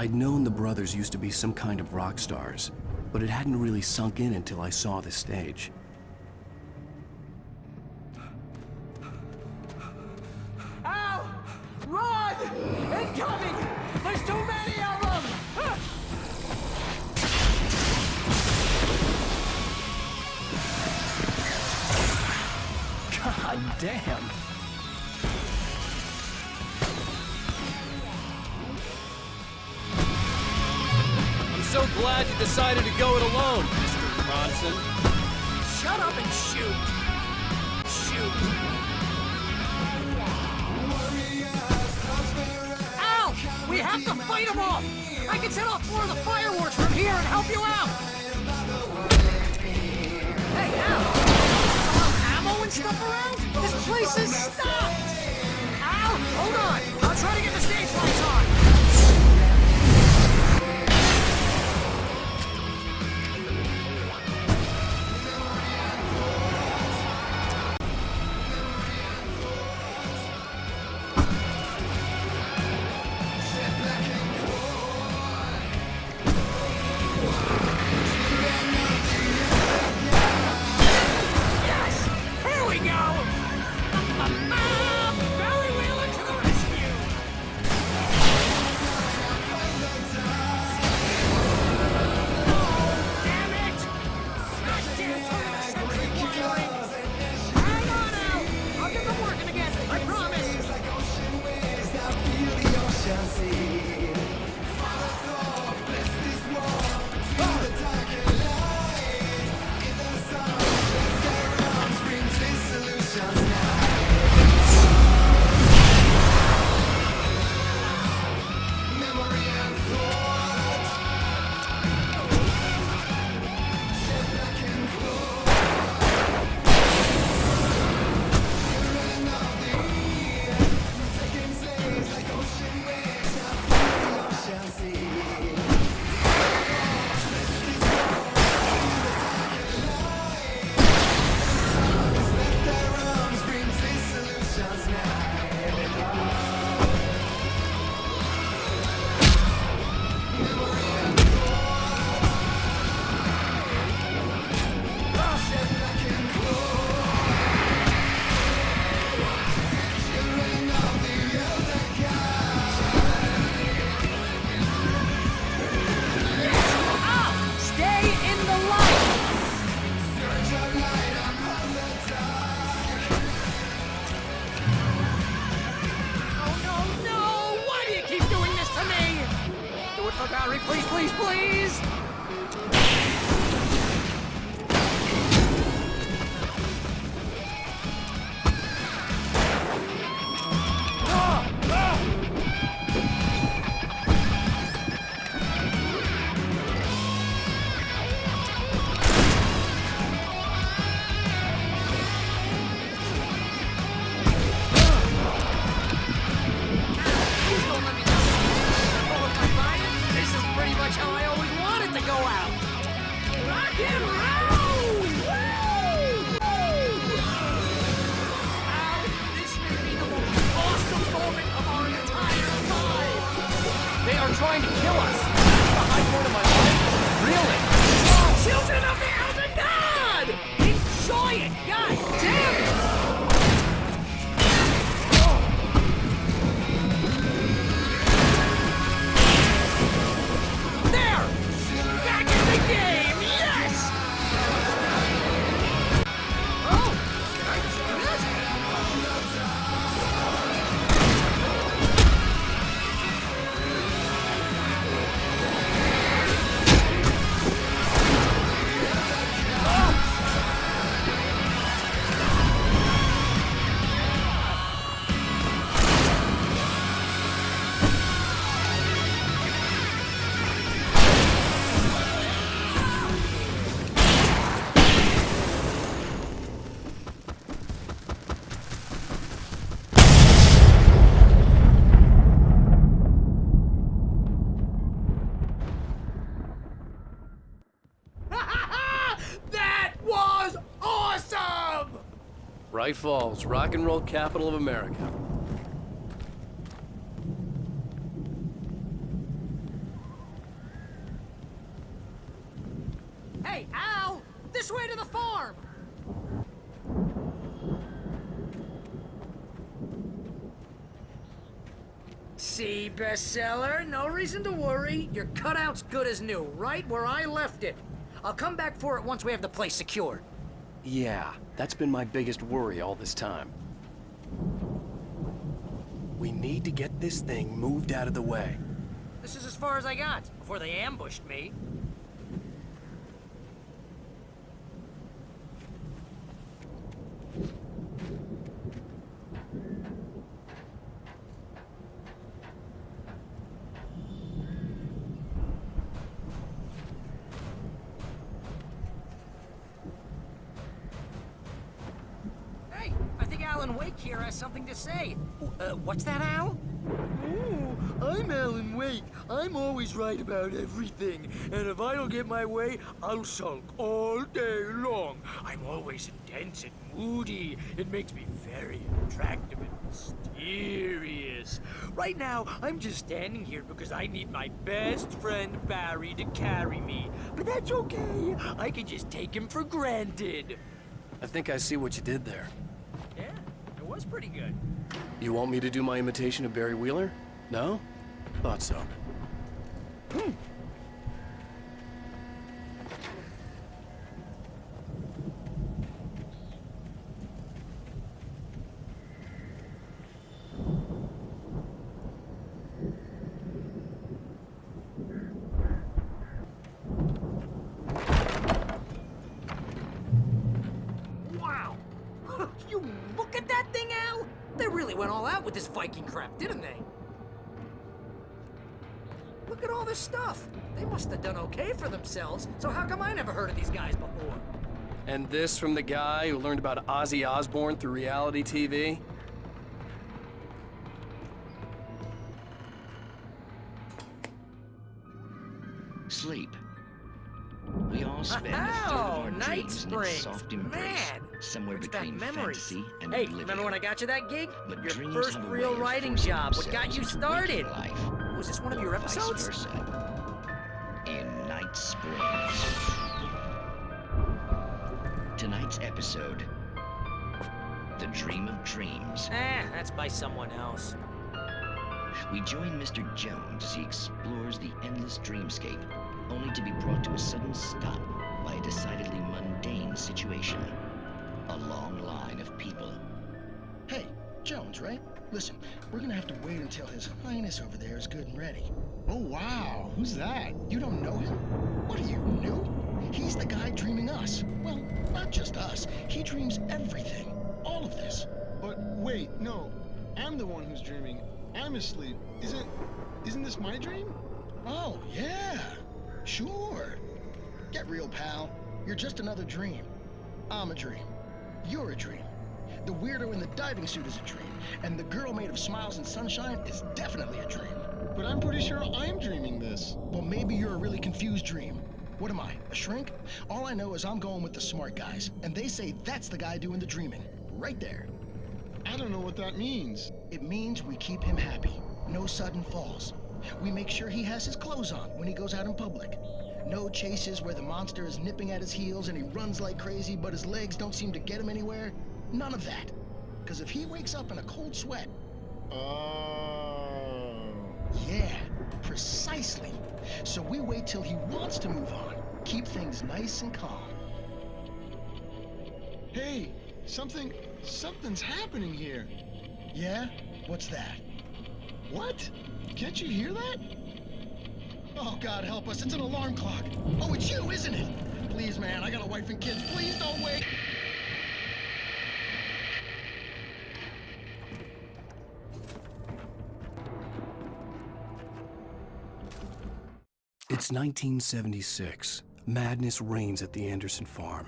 I'd known the brothers used to be some kind of rock stars, but it hadn't really sunk in until I saw the stage. Ow! Run! Incoming! There's too many of them! God damn! I'm so glad you decided to go it alone, Mr. Bronson. Shut up and shoot! Shoot! Ow! We have to fight them off! I can set off more of the fireworks from here and help you out! Hey, Al! Ammo and stuff around? This place is stocked! Al, hold on! I'll try to get the stage lights on! Please, please, please! Trying to kill us. The high point of my life. Really? Oh, children of the Elder God! Enjoy it! God damn it! There! Back in the game! Yes! Oh! Did I just do this? Bright Falls, rock and roll capital of America. Hey, Al! This way to the farm! See, bestseller? No reason to worry. Your cutout's good as new, right where I left it. I'll come back for it once we have the place secured. Yeah, that's been my biggest worry all this time. We need to get this thing moved out of the way. This is as far as I got, before they ambushed me. Hey, I think AlanWake here has something to say. What's that, Al? Ooh, I'm AlanWake. I'm always right about everything. And if I don't get my way, I'll sulk all day long. I'm always intense and moody. It makes me very attractive and mysterious. Right now, I'm just standing here because I need my best friend Barry to carry me. But that's okay. I can just take him for granted. I think I see what you did there. Yeah, it was pretty good. You want me to do my imitation of Barry Wheeler? No? Thought so. Wow! You look at that thing, Al! They really went all out with this Viking crap, didn't they? Look at all this stuff. They must have done okay for themselves, so how come I never heard of these guys before? And this from the guy who learned about Ozzy Osbourne through reality TV? Sleep. We all spend a third of our Night dreams in its Springs. soft embrace, Man, somewhere brings back between memories. fantasy and Hey, oblivion. remember when I got you that gig? But Your dreams first have a real way of writing forcing job, what got you themselves into waking started? life, Was this one of or your vice episodes? versa. In Night Springs. Tonight's episode, The Dream of Dreams. That's by someone else. We join Mr. Jones as he explores the endless dreamscape, only to be brought to a sudden stop by a decidedly mundane situation. A long line of people. Hey, Jones, right? Listen, we're gonna have to wait until His Highness over there is good and ready. Oh, wow. Who's that? You don't know him? What are you, new? He's the guy dreaming us. Well, not just us. He dreams everything. All of this. But wait, no. I'm the one who's dreaming. I'm asleep. Isn't this my dream? Oh, yeah. Sure. Get real, pal. You're just another dream. I'm a dream. You're a dream. The weirdo in the diving suit is a dream. And the girl made of smiles and sunshine is definitely a dream. But I'm pretty sure I'm dreaming this. Well, maybe you're a really confused dream. What am I, a shrink? All I know is I'm going with the smart guys, and they say that's the guy doing the dreaming. Right there. I don't know what that means. It means we keep him happy. No sudden falls. We make sure he has his clothes on when he goes out in public. No chases where the monster is nipping at his heels and he runs like crazy, but his legs don't seem to get him anywhere. None of that. Because if he wakes up in a cold sweat... Oh. Yeah, precisely. So we wait till he wants to move on. Keep things nice and calm. Hey, something's happening here. Yeah? What's that? What? Can't you hear that? Oh, God help us, it's an alarm clock. Oh, it's you, isn't it? Please, man, I got a wife and kids. Please don't wait. It's 1976. Madness reigns at the Anderson farm.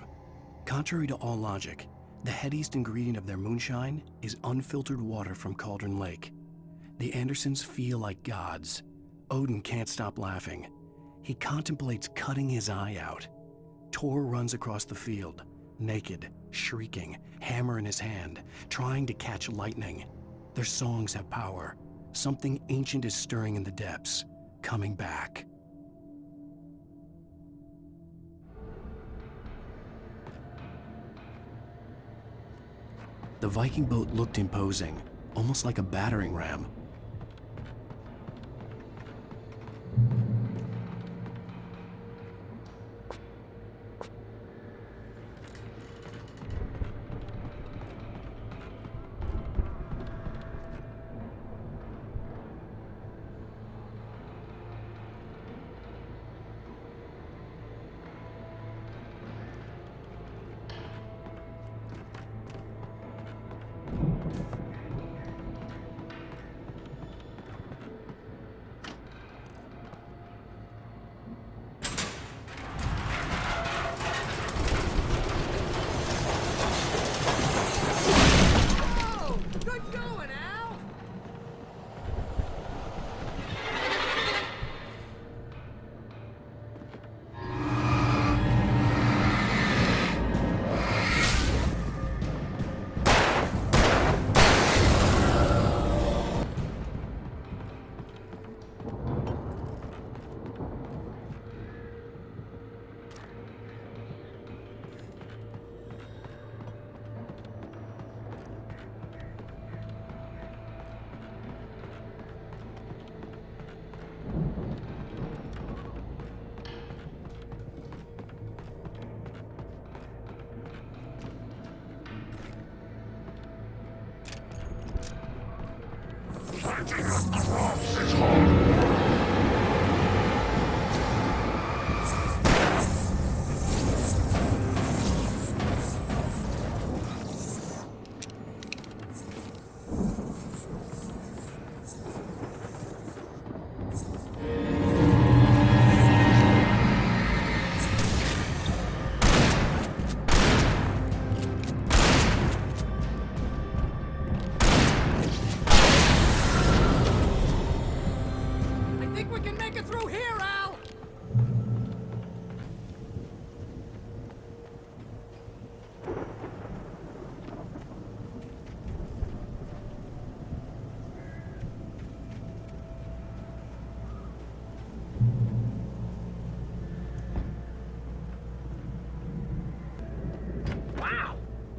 Contrary to all logic, the headiest ingredient of their moonshine is unfiltered water from Cauldron Lake. The Andersons feel like gods. Odin can't stop laughing. He contemplates cutting his eye out. Tor runs across the field, naked, shrieking, hammer in his hand, trying to catch lightning. Their songs have power. Something ancient is stirring in the depths, coming back. The Viking boat looked imposing, almost like a battering ram.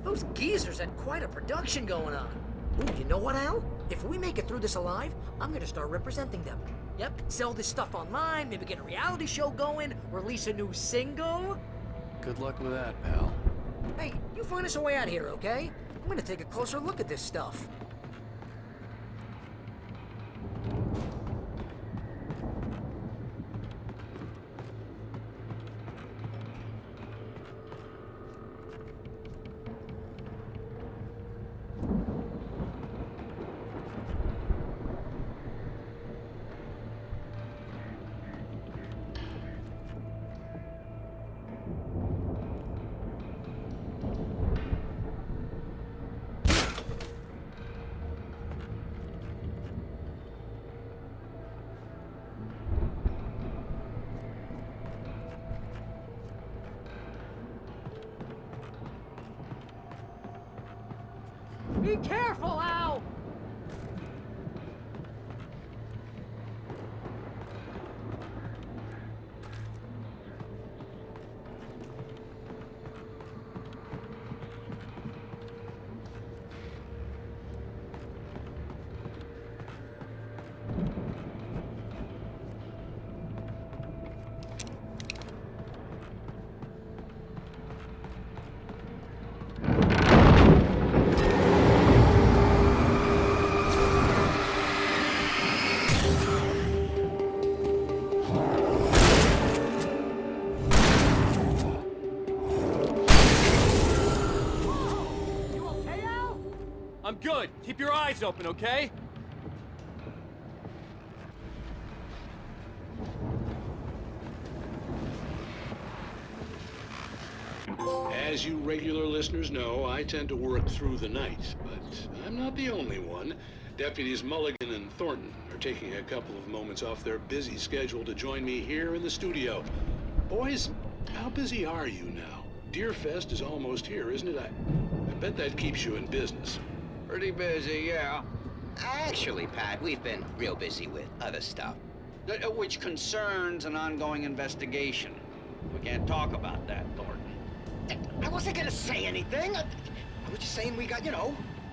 Those geezers had quite a production going on. Ooh, you know what, Al? If we make it through this alive, I'm gonna start representing them. Yep, sell this stuff online, maybe get a reality show going, release a new single. Good luck with that, pal. Hey, you find us a way out here, okay? I'm gonna take a closer look at this stuff. Be careful, Al! I'm good. Keep your eyes open, okay? As you regular listeners know, I tend to work through the night, but I'm not the only one. Deputies Mulligan and Thornton are taking a couple of moments off their busy schedule to join me here in the studio. Boys, how busy are you now? Deerfest is almost here, isn't it? I bet that keeps you in business. Pretty busy, yeah. Actually, Pat, we've been real busy with other stuff, which concerns an ongoing investigation. We can't talk about that, Thornton. I wasn't gonna say anything. I was just saying we got,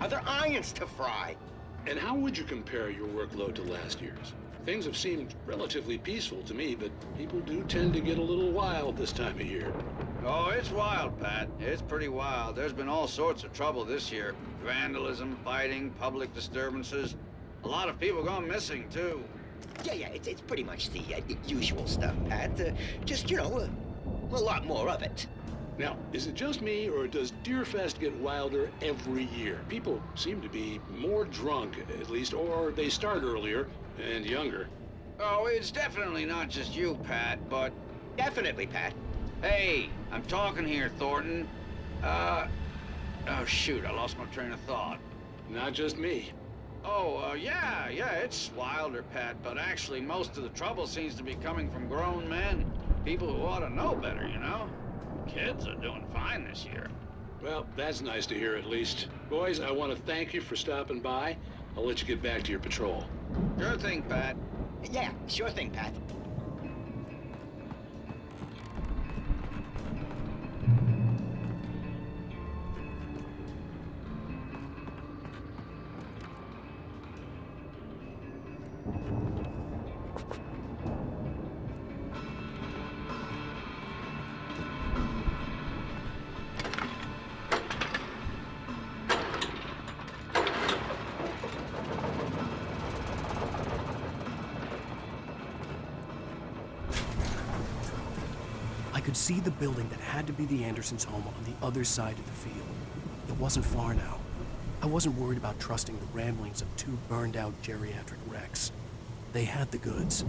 Are there irons to fry? And how would you compare your workload to last year's? Things have seemed relatively peaceful to me, but people do tend to get a little wild this time of year. Oh, it's wild, Pat. It's pretty wild. There's been all sorts of trouble this year. Vandalism, fighting, public disturbances. A lot of people gone missing, too. Yeah, it's pretty much the usual stuff, Pat. Just, a lot more of it. Now, is it just me, or does Deerfest get wilder every year? People seem to be more drunk, at least, or they start earlier and younger. Oh, it's definitely not just you, Pat, but... Definitely, Pat. Hey, I'm talking here, Thornton. Oh, shoot, I lost my train of thought. Not just me. Oh, yeah, it's wilder, Pat, but actually most of the trouble seems to be coming from grown men. People who ought to know better, Kids are doing fine this year. Well, that's nice to hear at least. Boys, I want to thank you for stopping by. I'll let you get back to your patrol. Sure thing, Pat. Yeah, sure thing, Pat. I could see the building that had to be the Andersons' home on the other side of the field. It wasn't far now. I wasn't worried about trusting the ramblings of two burned-out geriatric wrecks. They had the goods.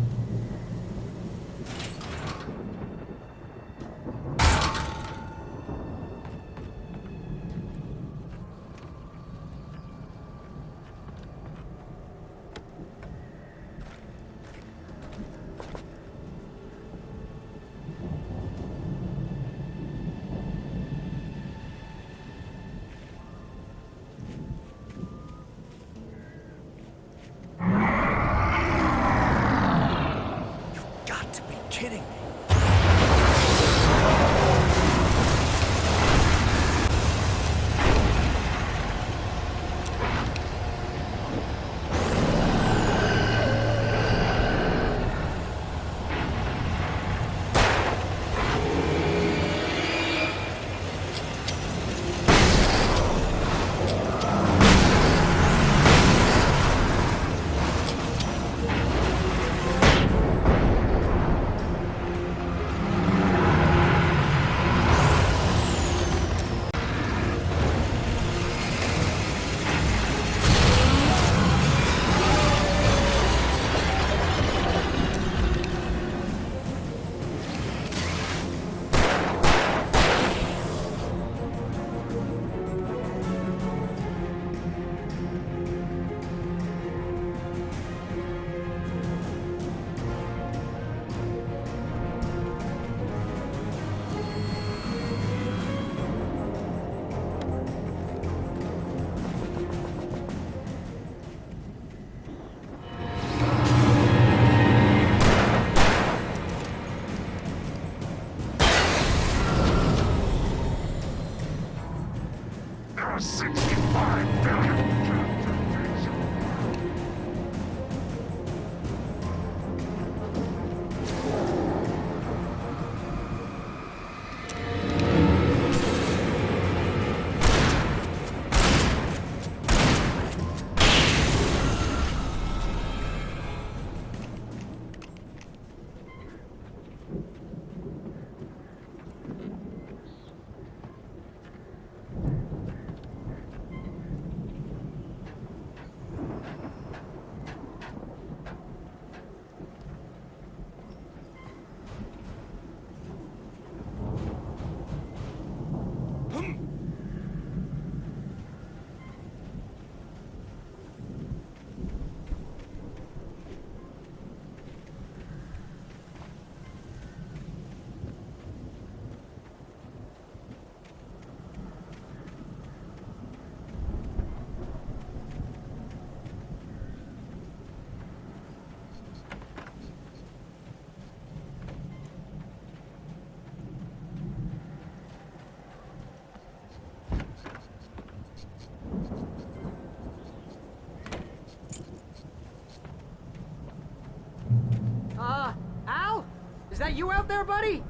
that you out there, buddy?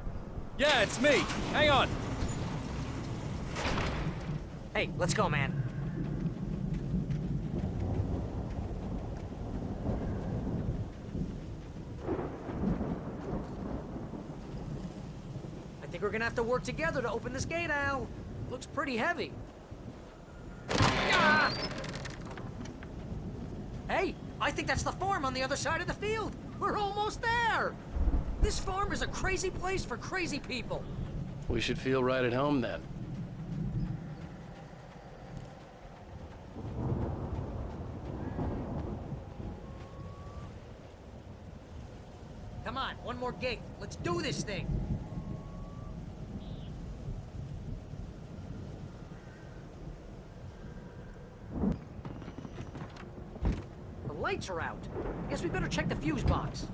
Yeah, it's me. Hang on. Hey, let's go, man. I think we're gonna have to work together to open this gate, Al. Looks pretty heavy. Ah! Hey, I think that's the farm on the other side of the field. We're almost there. This farm is a crazy place for crazy people. We should feel right at home then. Come on, one more gate. Let's do this thing. The lights are out. Guess we better check the fuse box.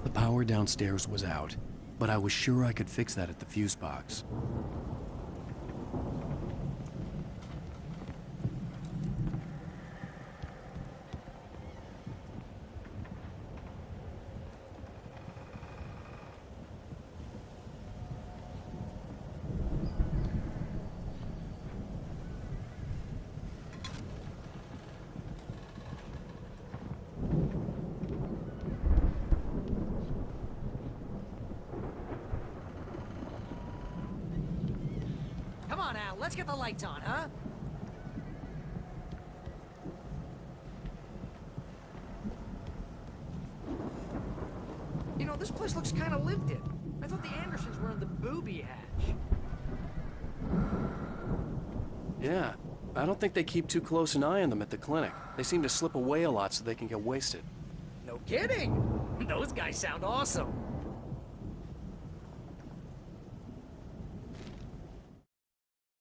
The power downstairs was out, but I was sure I could fix that at the fuse box. Come on, Al, let's get the lights on, huh? You know, this place looks kind of lived in. I thought the Andersons were in the booby hatch. Yeah, I don't think they keep too close an eye on them at the clinic. They seem to slip away a lot so they can get wasted. No kidding. Those guys sound awesome.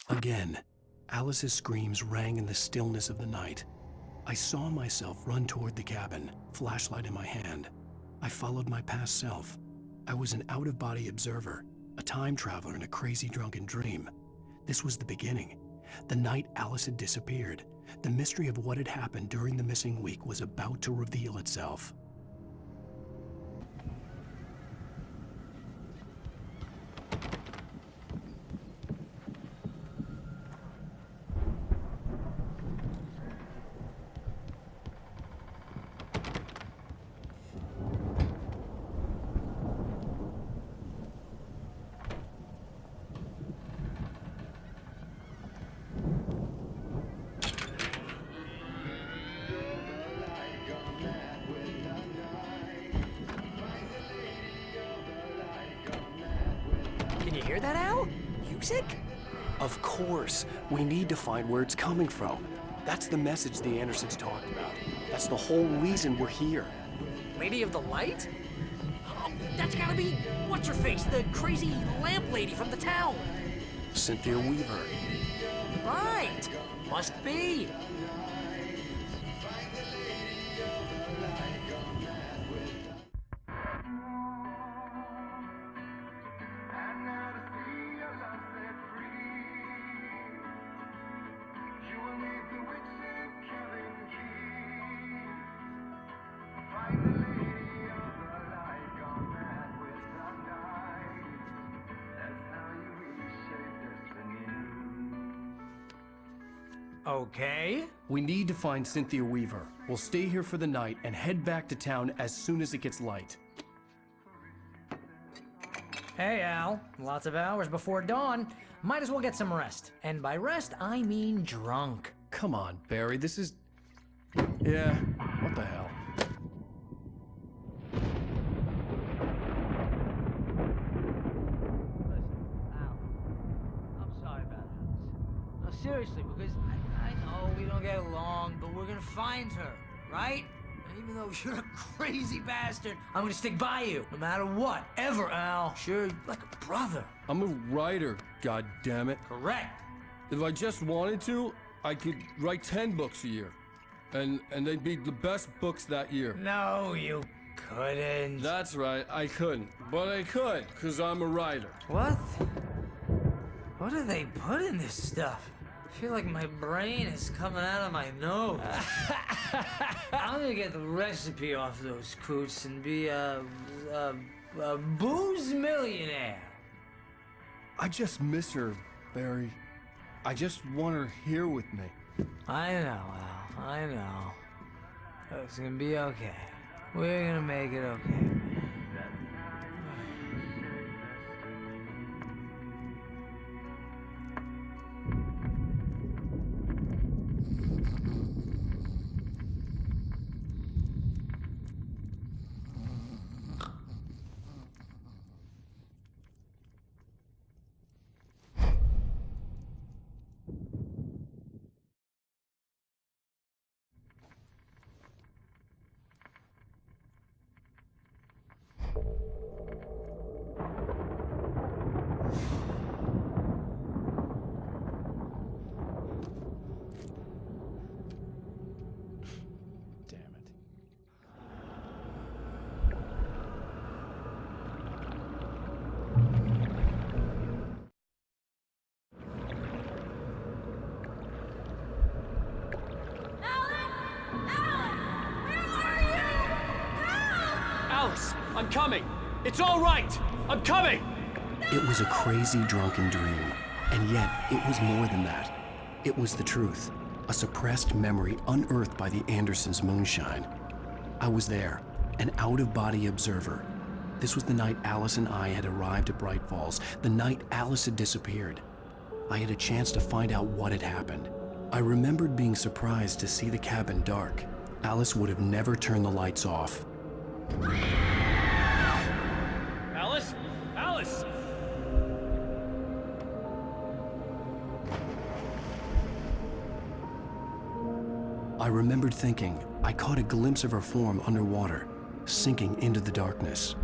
Again, Alice's screams rang in the stillness of the night. I saw myself run toward the cabin, flashlight in my hand. I followed my past self. I was an out-of-body observer, a time traveler in a crazy drunken dream. This was the beginning. The night Alice had disappeared. The mystery of what had happened during the missing week was about to reveal itself. Can you hear that, Al? Music? Of course, we need to find where it's coming from. That's the message the Andersons talked about. That's the whole reason we're here. Lady of the Light? Oh, that's gotta be, what's her face, the crazy lamp lady from the town. Cynthia Weaver. Right, must be. Okay. We need to find Cynthia Weaver. We'll stay here for the night and head back to town as soon as it gets light. Hey, Al. Lots of hours before dawn. Might as well get some rest. And by rest, I mean drunk. Come on, Barry, this is... Yeah, what the hell? Seriously, because I know we don't get along, but we're gonna find her, right? Even though you're a crazy bastard, I'm gonna stick by you, no matter what, ever, Al. Sure, like a brother. I'm a writer, goddammit. Correct. If I just wanted to, I could write 10 books a year. And they'd be the best books that year. No, you couldn't. That's right, I couldn't. But I could, because I'm a writer. What? What do they put in this stuff? I feel like my brain is coming out of my nose. I'm gonna get the recipe off those coots and be a booze millionaire. I just miss her, Barry. I just want her here with me. I know, Al. I know. It's gonna be okay. We're gonna make it okay. Alice, I'm coming. It's all right. I'm coming. It was a crazy, drunken dream, and yet it was more than that. It was the truth, a suppressed memory unearthed by the Andersons' moonshine. I was there, an out-of-body observer. This was the night Alice and I had arrived at Bright Falls, the night Alice had disappeared. I had a chance to find out what had happened. I remembered being surprised to see the cabin dark. Alice would have never turned the lights off. Alice? Alice! I remembered thinking I caught a glimpse of her form underwater, sinking into the darkness.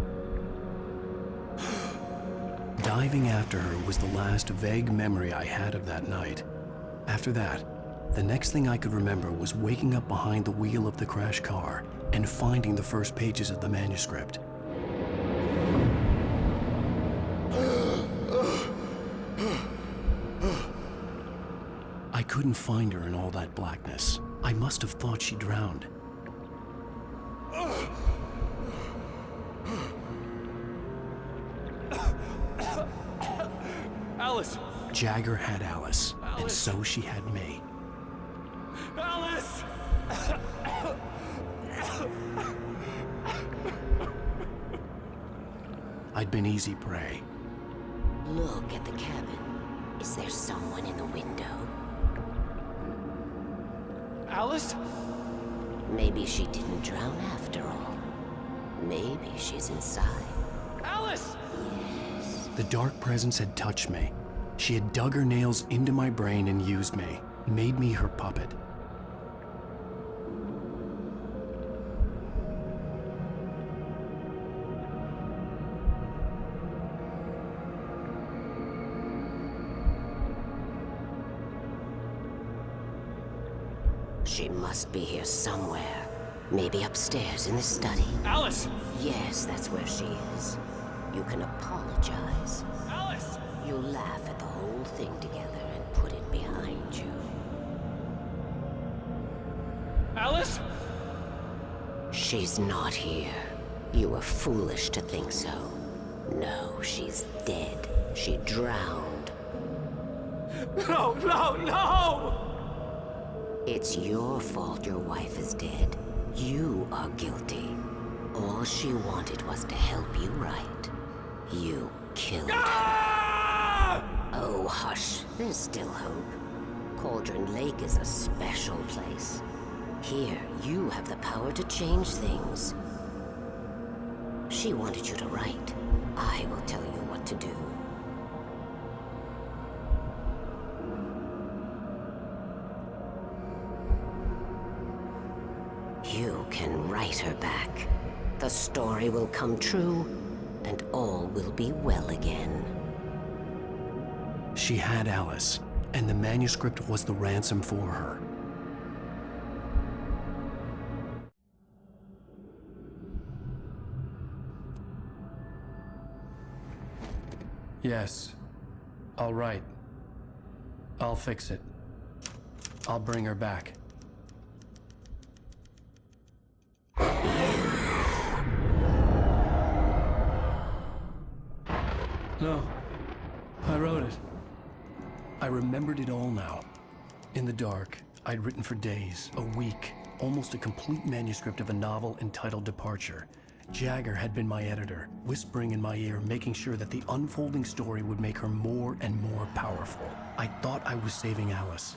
Diving after her was the last vague memory I had of that night. After that, the next thing I could remember was waking up behind the wheel of the crashed car and finding the first pages of the manuscript. I couldn't find her in all that blackness. I must have thought she drowned. Alice! Jagger had Alice, and so she had me. Alice! I'd been easy prey. Look at the cabin. Is there someone in the window? Alice? Maybe she didn't drown after all. Maybe she's inside. Alice! Yes. The dark presence had touched me. She had dug her nails into my brain and used me, made me her puppet. She must be here somewhere. Maybe upstairs in the study. Alice! Yes, that's where she is. You can apologize. Alice! You laugh at the whole thing together and put it behind you. Alice? She's not here. You were foolish to think so. No, she's dead. She drowned. No, no, no! It's your fault your wife is dead. You are guilty. All she wanted was to help you right. You killed her. Oh, hush. There's still hope. Cauldron Lake is a special place. Here, you have the power to change things. She wanted you to write. I will tell you what to do. You can write her back. The story will come true, and all will be well again. She had Alice, and the manuscript was the ransom for her. Yes. All right. I'll fix it. I'll bring her back. No. I wrote it. I remembered it all now. In the dark, I'd written for days, a week, almost a complete manuscript of a novel entitled Departure. Jagger had been my editor, whispering in my ear, making sure that the unfolding story would make her more and more powerful. I thought I was saving Alice.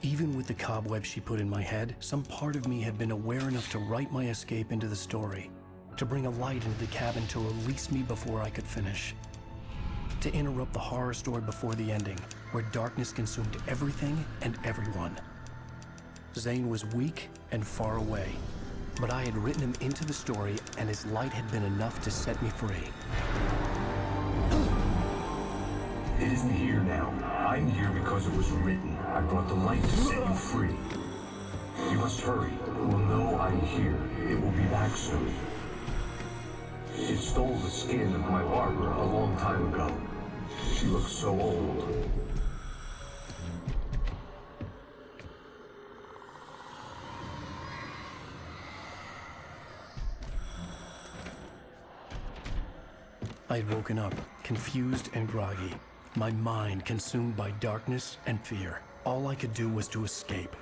Even with the cobwebs she put in my head, some part of me had been aware enough to write my escape into the story, to bring a light into the cabin to release me before I could finish, to interrupt the horror story before the ending, where darkness consumed everything and everyone. Zane was weak and far away, but I had written him into the story, and his light had been enough to set me free. It isn't here now. I'm here because it was written. I brought the light to set you free. You must hurry. It will know I'm here. It will be back soon. It stole the skin of my Barbara a long time ago. She looks so old. I had woken up, confused and groggy, my mind consumed by darkness and fear. All I could do was to escape.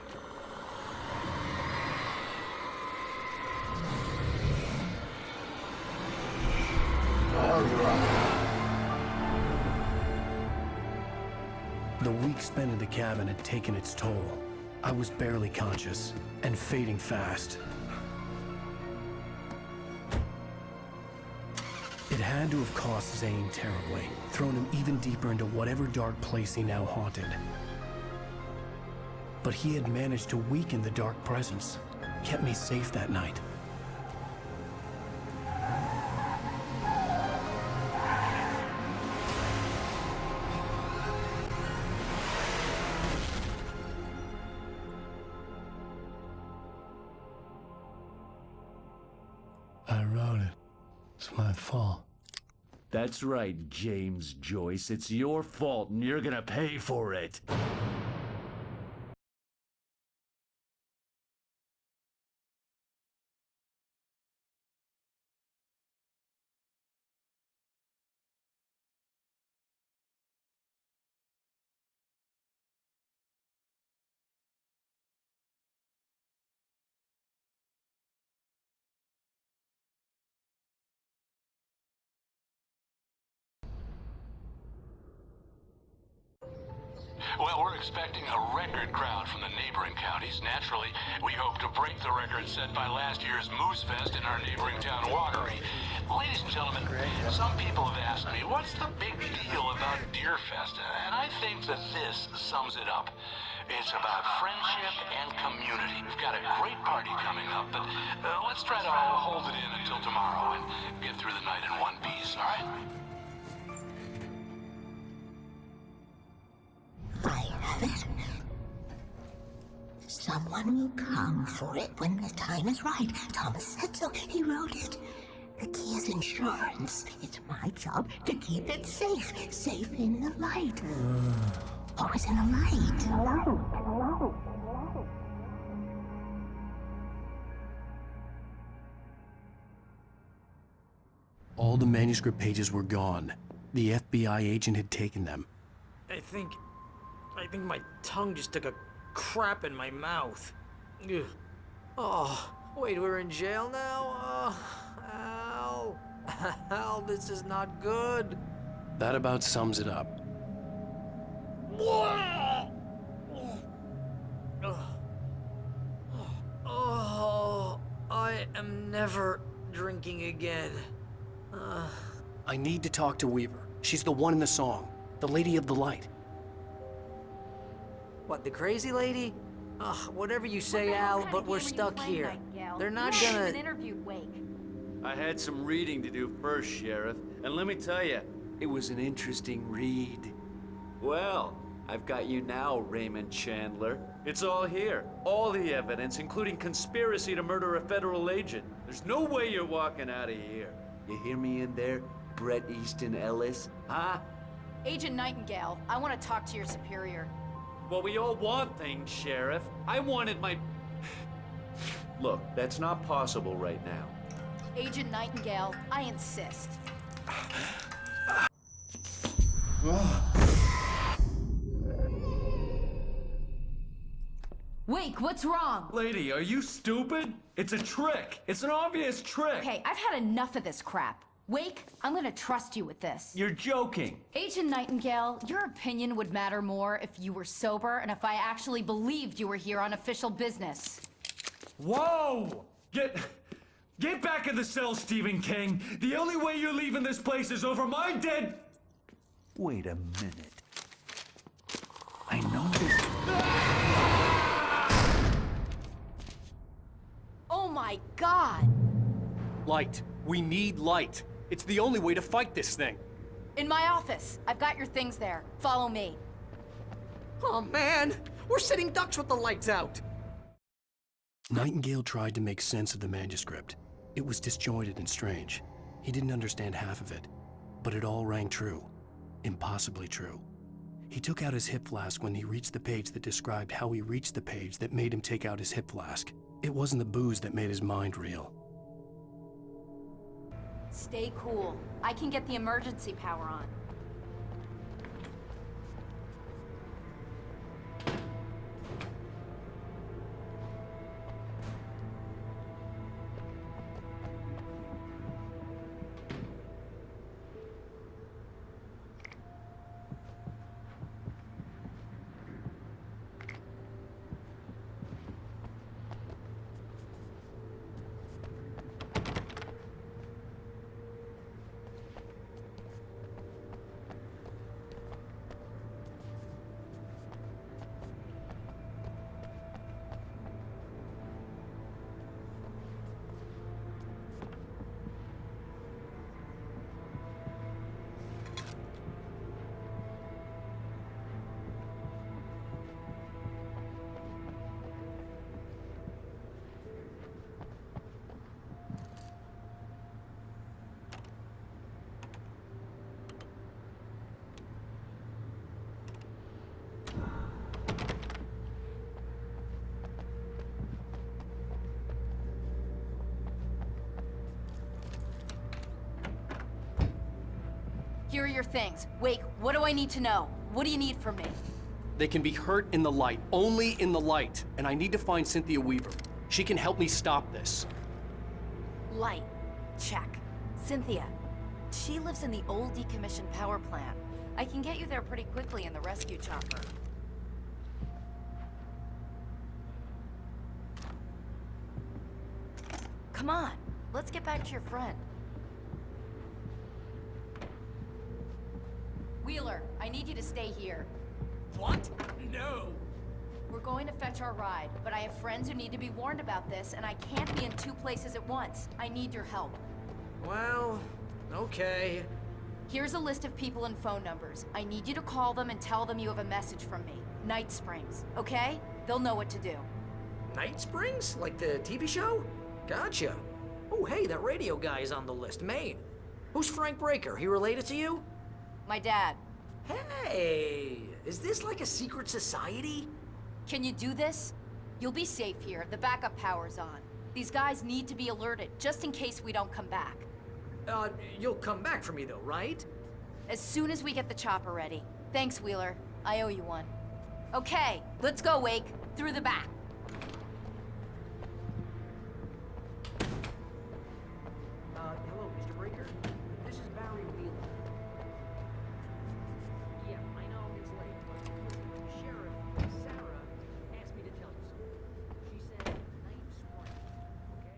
The week spent in the cabin had taken its toll. I was barely conscious, and fading fast. It had to have cost Zane terribly, thrown him even deeper into whatever dark place he now haunted. But he had managed to weaken the dark presence, kept me safe that night. I wrote it. It's my fault. That's right, James Joyce. It's your fault, and you're gonna pay for it. Well, we're expecting a record crowd from the neighboring counties. Naturally, we hope to break the record set by last year's Moose Fest in our neighboring town, Watery. Ladies and gentlemen, some people have asked me, what's the big deal about Deer Fest? And I think that this sums it up. It's about friendship and community. We've got a great party coming up, but let's try to hold it in until tomorrow and get through the night in one piece, all right? I have it. Someone will come for it when the time is right. Thomas said so. He wrote it. The key is insurance. It's my job to keep it safe. Safe in the light. Always in the light. All the manuscript pages were gone. The FBI agent had taken them. I think my tongue just took a crap in my mouth. Ugh. Oh, wait, we're in jail now? Oh, Al, this is not good. That about sums it up. Oh, I am never drinking again. I need to talk to Weaver. She's the one in the song. The Lady of the Light. What, the crazy lady? Ugh, whatever you say, Al, but we're stuck here. They're not gonna... interviewed Wake. I had some reading to do first, Sheriff, and let me tell you, it was an interesting read. Well, I've got you now, Raymond Chandler. It's all here. All the evidence, including conspiracy to murder a federal agent. There's no way you're walking out of here. You hear me in there, Bret Easton Ellis? Huh? Agent Nightingale, I want to talk to your superior. Well, we all want things, Sheriff. I wanted my... Look, that's not possible right now. Agent Nightingale, I insist. Wake, what's wrong? Lady, are you stupid? It's a trick. It's an obvious trick. Okay, I've had enough of this crap. Wake, I'm gonna trust you with this. You're joking. Agent Nightingale, your opinion would matter more if you were sober and if I actually believed you were here on official business. Whoa! Get back in the cell, Stephen King. The only way you're leaving this place is over my dead... Wait a minute. I know this... Oh my God! Light. We need light. It's the only way to fight this thing. In my office. I've got your things there. Follow me. Oh man, we're sitting ducks with the lights out. Nightingale tried to make sense of the manuscript. It was disjointed and strange. He didn't understand half of it, but it all rang true. Impossibly true. He took out his hip flask when he reached the page that described how he reached the page that made him take out his hip flask. It wasn't the booze that made his mind reel. Stay cool. I can get the emergency power on. Here are your things. Wake, what do I need to know? What do you need from me? They can be hurt in the light, only in the light. And I need to find Cynthia Weaver. She can help me stop this. Light. Check. Cynthia. She lives in the old decommissioned power plant. I can get you there pretty quickly in the rescue chopper. Come on, let's get back to your friend. Wheeler, I need you to stay here. What? No. We're going to fetch our ride, but I have friends who need to be warned about this, and I can't be in two places at once. I need your help. Well, okay. Here's a list of people and phone numbers. I need you to call them and tell them you have a message from me. Night Springs, okay? They'll know what to do. Night Springs? Like the TV show? Gotcha. Oh, hey, that radio guy is on the list, Maine. Who's Frank Breaker? He related to you? My dad. Hey, is this like a secret society? Can you do this? You'll be safe here. The backup power's on. These guys need to be alerted, just in case we don't come back. You'll come back for me though, right? As soon as we get the chopper ready. Thanks, Wheeler. I owe you one. Okay, let's go, Wake. Through the back. Hello, Mr. Breaker. This is Barry Wheeler. Yeah, I know it's late, but Sheriff Sarah asked me to tell you something. She said, Night Springs, okay?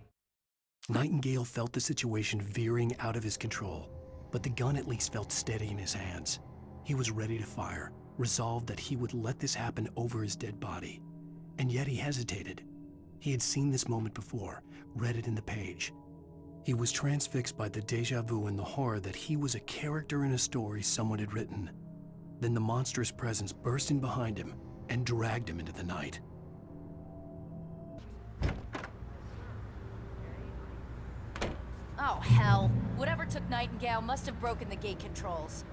Nightingale felt the situation veering out of his control, but the gun at least felt steady in his hands. He was ready to fire, resolved that he would let this happen over his dead body. and yet he hesitated. He had seen this moment before, read it in the page. He was transfixed by the déjà vu and the horror that he was a character in a story someone had written. Then the monstrous presence burst in behind him and dragged him into the night. Oh, hell. Whatever took Nightingale must have broken the gate controls.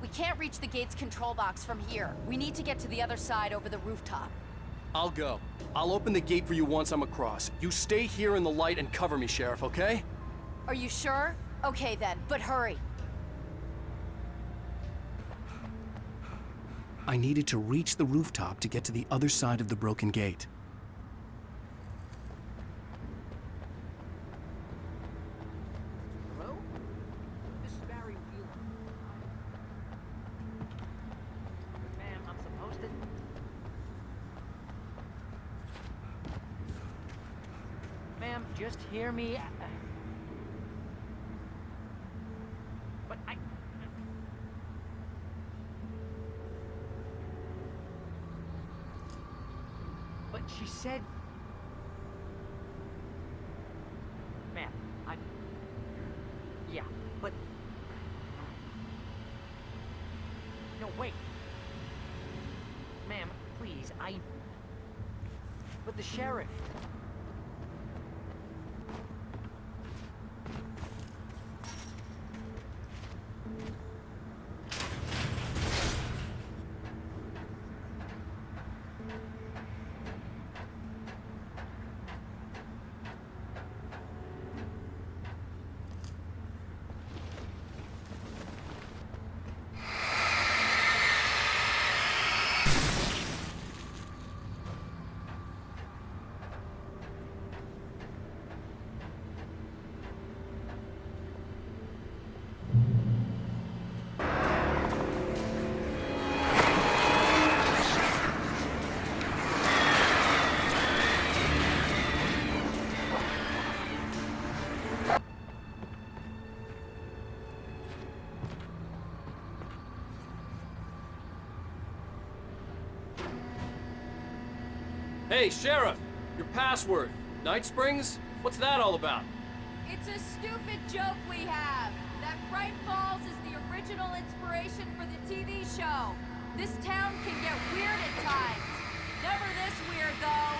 We can't reach the gate's control box from here. We need to get to the other side over the rooftop. I'll go. I'll open the gate for you once I'm across. You stay here in the light and cover me, Sheriff, okay? Are you sure? Okay then, but hurry. I needed to reach the rooftop to get to the other side of the broken gate. Hello? This is Barry Wheeler. Ma'am, I'm supposed to... Ma'am, just hear me. But I... But she said... Ma'am, yeah, but... No, wait. Ma'am, please, But the sheriff... Hey, Sheriff! Your password. Night Springs? What's that all about? It's a stupid joke we have. That Bright Falls is the original inspiration for the TV show. This town can get weird at times. Never this weird, though.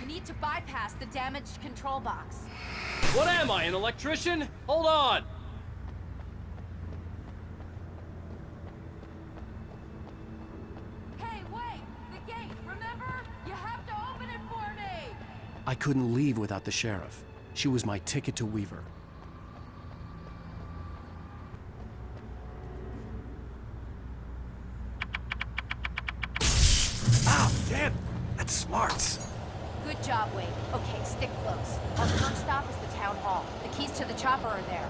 You need to bypass the damaged control box. What am I, an electrician? Hold on! I couldn't leave without the sheriff. She was my ticket to Weaver. Ah, damn! That's smart! Good job, Wade. Okay, stick close. Our first stop is the town hall. The keys to the chopper are there.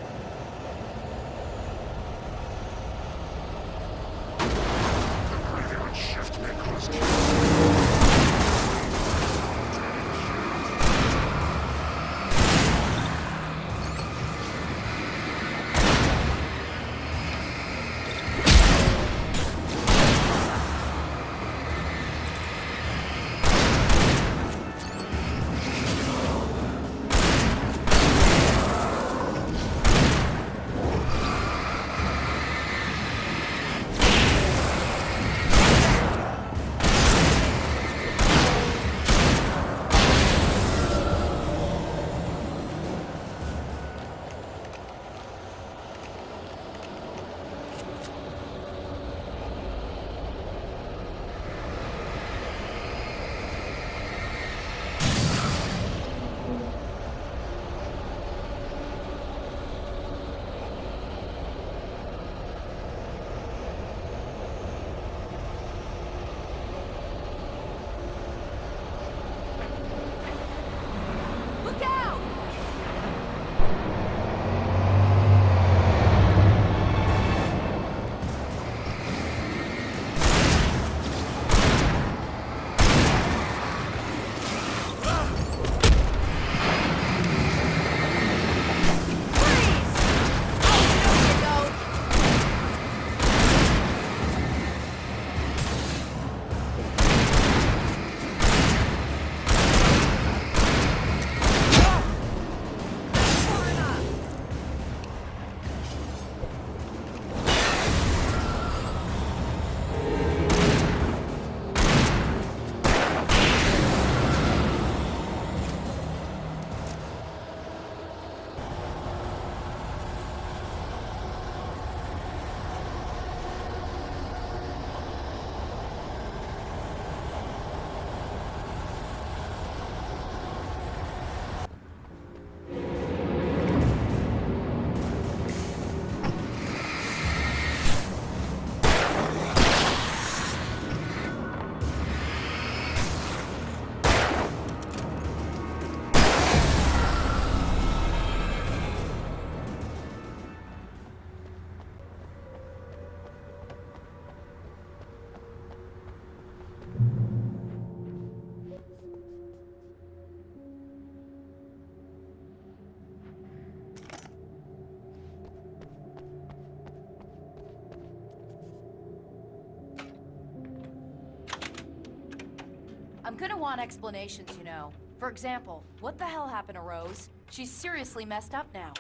I'm gonna want explanations, you know. For example, what the hell happened to Rose? She's seriously messed up now.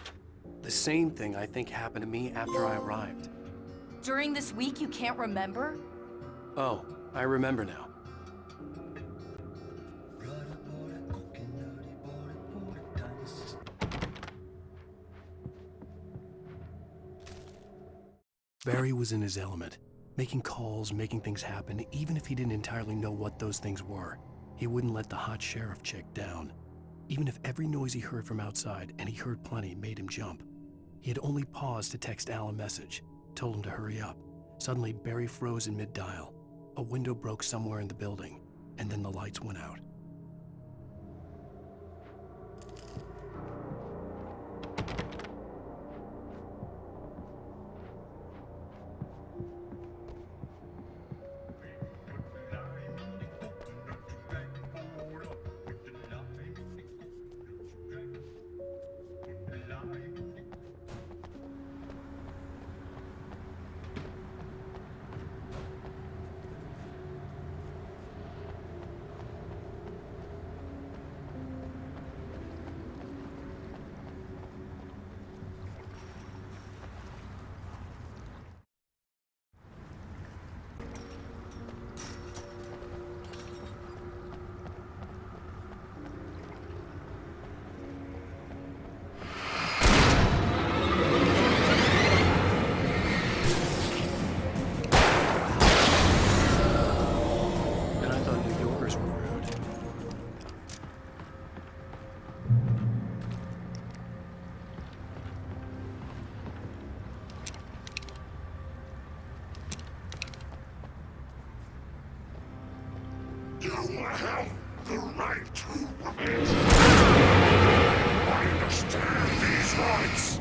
The same thing I think happened to me after I arrived. During this week, you can't remember? Oh, I remember now. Barry was in his element, making calls, making things happen, even if he didn't entirely know what those things were. He wouldn't let the hot sheriff chick down. Even if every noise he heard from outside, and he heard plenty, made him jump. He had only paused to text Al a message, told him to hurry up. Suddenly, Barry froze in mid-dial. A window broke somewhere in the building, and then the lights went out. You have the right to remain. I understand these rights.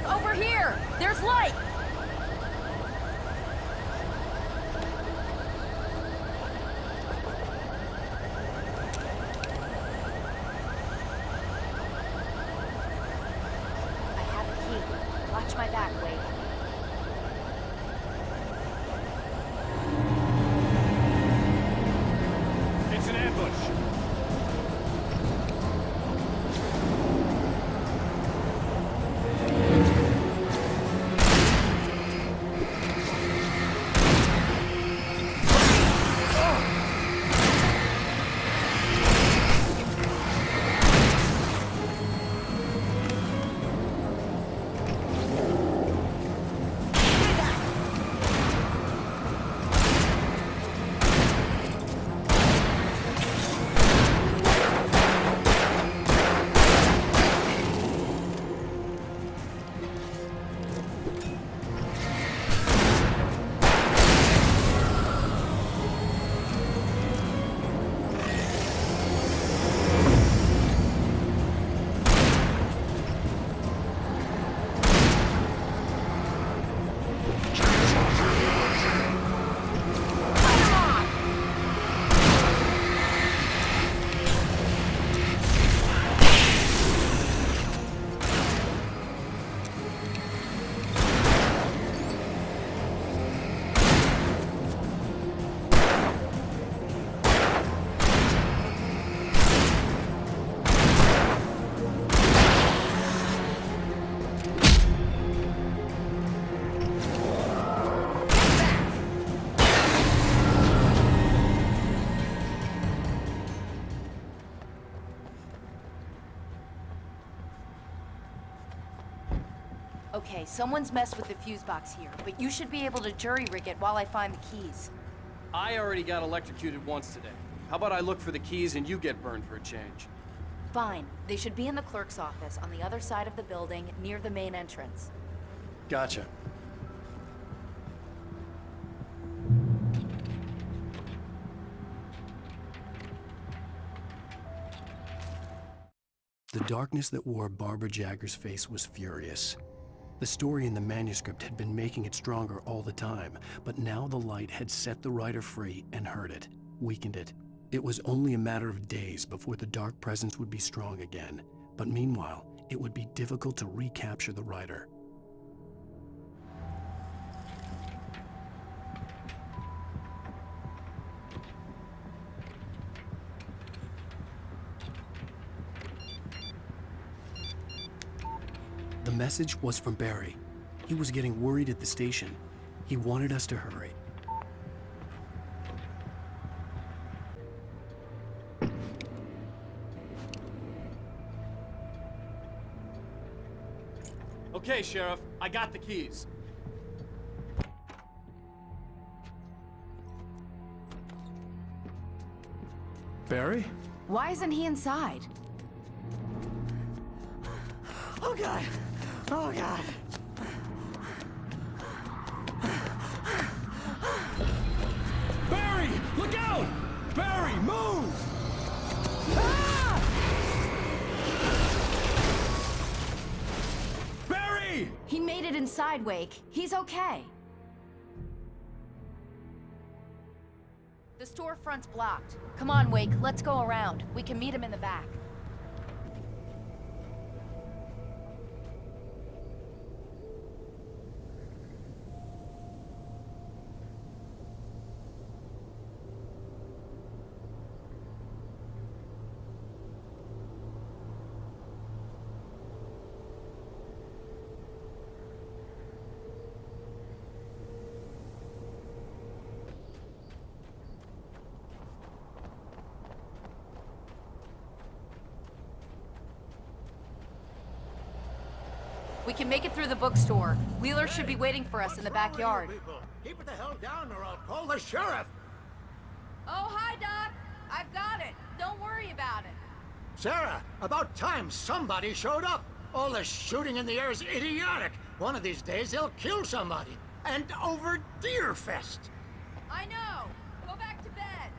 Over here! There's light! I have a key. Watch my back, Wade. It's an ambush! Okay, someone's messed with the fuse box here, but you should be able to jury-rig it while I find the keys. I already got electrocuted once today. How about I look for the keys and you get burned for a change? Fine. They should be in the clerk's office on the other side of the building, near the main entrance. Gotcha. The darkness that wore Barbara Jagger's face was furious. The story in the manuscript had been making it stronger all the time, but now the light had set the writer free and hurt it, weakened it. It was only a matter of days before the dark presence would be strong again, but meanwhile, it would be difficult to recapture the writer. The message was from Barry. He was getting worried at the station. He wanted us to hurry. Okay, Sheriff, I got the keys. Barry? Why isn't he inside? Oh God! Oh God! Barry! Look out! Barry, move! Ah! Barry! He made it inside, Wake. He's okay. The storefront's blocked. Come on, Wake, let's go around. We can meet him in the back. We can make it through the bookstore. Wheeler should be waiting for us in the backyard. Keep it the hell down or I'll call the sheriff! Oh, hi, Doc. I've got it. Don't worry about it. Sarah, about time somebody showed up. All the shooting in the air is idiotic. One of these days they'll kill somebody. And over Deerfest. I know. Go back to bed.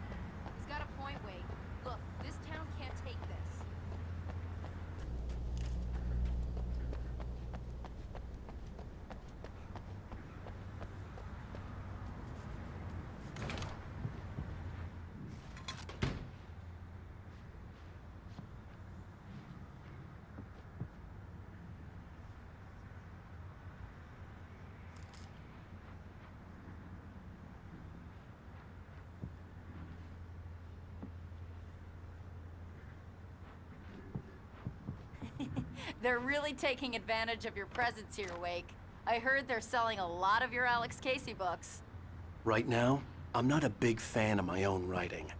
He's got a point, Wade. Look, this town can't take this. They're really taking advantage of your presence here, Wake. I heard they're selling a lot of your Alex Casey books. Right now, I'm not a big fan of my own writing.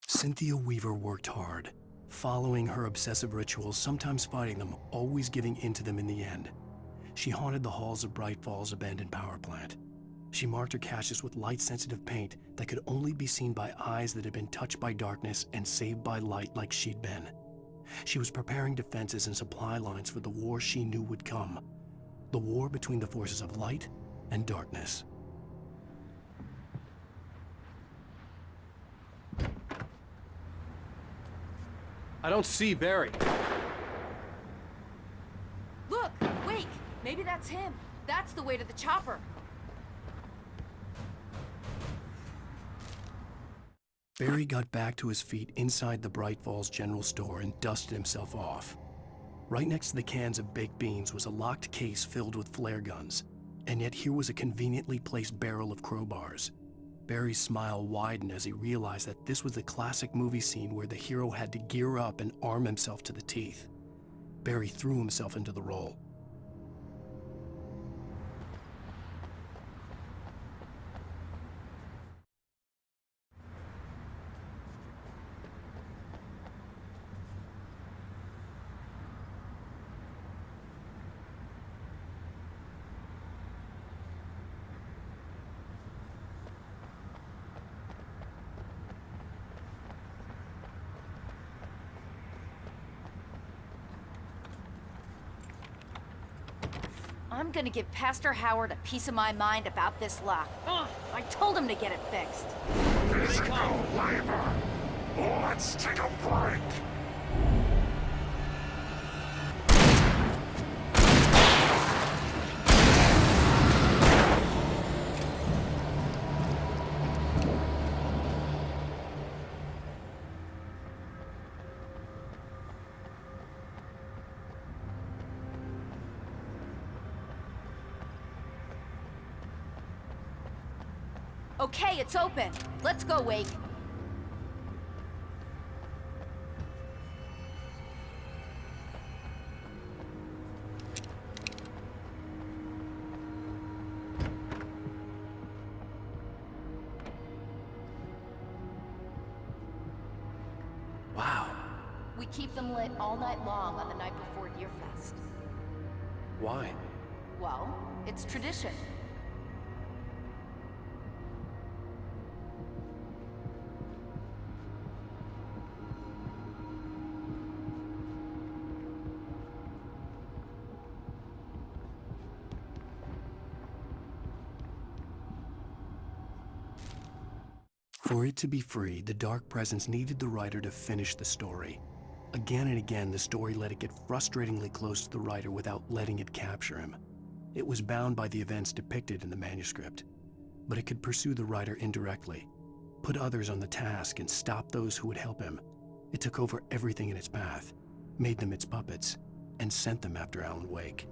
Cynthia Weaver worked hard, following her obsessive rituals, sometimes fighting them, always giving in to them in the end. She haunted the halls of Bright Falls' abandoned power plant. She marked her caches with light-sensitive paint that could only be seen by eyes that had been touched by darkness and saved by light like she'd been. She was preparing defenses and supply lines for the war she knew would come. The war between the forces of light and darkness. I don't see Barry. Look, Wake! Maybe that's him. That's the way to the chopper. Barry got back to his feet inside the Bright Falls General Store and dusted himself off. Right next to the cans of baked beans was a locked case filled with flare guns, and yet here was a conveniently placed barrel of crowbars. Barry's smile widened as he realized that this was the classic movie scene where the hero had to gear up and arm himself to the teeth. Barry threw himself into the role. I'm gonna give Pastor Howard a piece of my mind about this lock. I told him to get it fixed. There's no labor. Let's take a break. Okay, it's open. Let's go, Wake. Wow. We keep them lit all night long on the night before Deerfest. Why? Well, it's tradition. For it to be free, the Dark Presence needed the writer to finish the story. Again and again, the story let it get frustratingly close to the writer without letting it capture him. It was bound by the events depicted in the manuscript, but it could pursue the writer indirectly, put others on the task, and stop those who would help him. It took over everything in its path, made them its puppets, and sent them after AlanWake.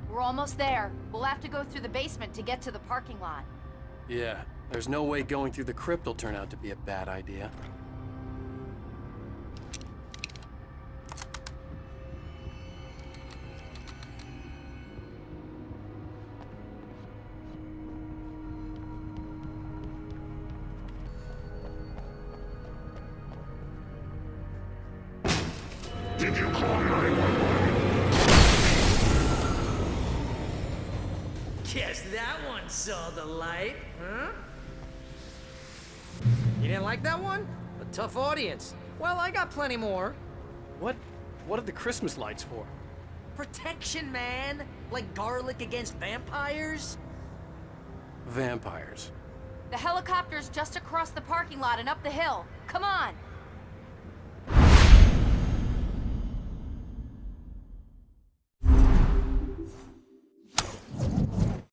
We're almost there. We'll have to go through the basement to get to the parking lot. Yeah, there's no way going through the crypt will turn out to be a bad idea. Did you call 911? Guess that one saw the light, huh? You didn't like that one? A tough audience. Well, I got plenty more. What are the Christmas lights for? Protection, man. Like garlic against vampires. Vampires. The helicopter's just across the parking lot and up the hill. Come on!